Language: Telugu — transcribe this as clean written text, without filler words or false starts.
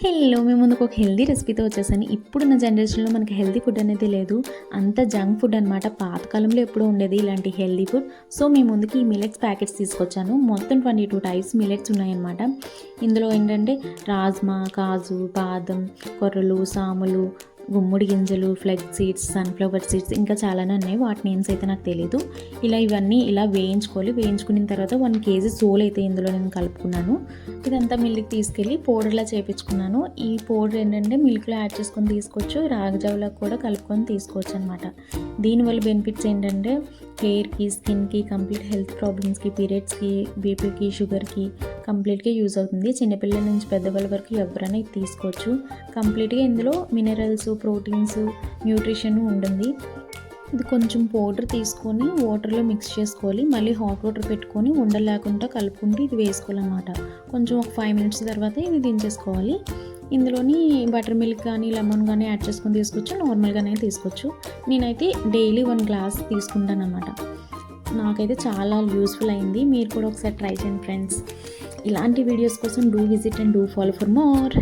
హలో మేము ముందుకు ఒక హెల్దీ రెసిపీతో వచ్చేసాను. ఇప్పుడున్న జనరేషన్లో మనకి హెల్దీ ఫుడ్ అనేది లేదు, అంత జంక్ ఫుడ్ అనమాట. పాతకాలంలో ఎప్పుడూ ఉండేది ఇలాంటి హెల్దీ ఫుడ్. సో మీ ముందుకి ఈ మిల్లెట్స్ ప్యాకెట్స్ తీసుకొచ్చాను. మొత్తం 22 టైప్స్ మిల్లెట్స్ ఉన్నాయన్నమాట. ఇందులో ఏంటంటే రాజ్మా, కాజు, బాదం, కొర్రలు, సాములు, గుమ్మడి గింజలు, ఫ్లెక్స్ సీడ్స్, సన్ఫ్లవర్ సీడ్స్, ఇంకా చాలానే ఉన్నాయి. వాటి నేమ్స్ అయితే నాకు తెలీదు. ఇవన్నీ వేయించుకోవాలి. వేయించుకున్న తర్వాత 1 కేజీ సోల్ అయితే ఇందులో నేను కలుపుకున్నాను. ఇదంతా మిల్క్కి తీసుకెళ్ళి పౌడర్లా చేయించుకున్నాను. ఈ పౌడర్ ఏంటంటే మిల్క్లో యాడ్ చేసుకొని తీసుకోవచ్చు, రాగజావలో కూడా కలుపుకొని తీసుకోవచ్చు అనమాట. దీనివల్ల బెనిఫిట్స్ ఏంటంటే హెయిర్కి, స్కిన్కి, కంప్లీట్ హెల్త్ ప్రాబ్లమ్స్కి, పీరియడ్స్కి, బీపీకి, షుగర్కి కంప్లీట్గా యూజ్ అవుతుంది. చిన్నపిల్లల నుంచి పెద్దవాళ్ళ వరకు ఎవరైనా ఇది తీసుకోవచ్చు. కంప్లీట్గా ఇందులో మినరల్స్, ప్రోటీన్స్, న్యూట్రిషన్ ఉంటుంది. ఇది కొంచెం పౌడర్ తీసుకొని వాటర్లో మిక్స్ చేసుకోవాలి. మళ్ళీ హాట్ వాటర్ పెట్టుకొని ఉండలు లేకుండా కలుపుకుంటూ ఇది వేసుకోవాలన్నమాట. కొంచెం ఒక 5 మినిట్స్ తర్వాత ఇది దించేసుకోవాలి. ఇందులోని బటర్ మిల్క్ కానీ లెమన్ కానీ యాడ్ చేసుకొని తీసుకోవచ్చు, నార్మల్గానే తీసుకోవచ్చు. నేనైతే డైలీ 1 గ్లాస్ తీసుకుంటాను అన్నమాట. నాకైతే చాలా యూస్ఫుల్ అయింది. మీరు కూడా ఒకసారి ట్రై చేయండి ఫ్రెండ్స్. ఇలాంటి వీడియోస్ కోసం do visit and do follow for more.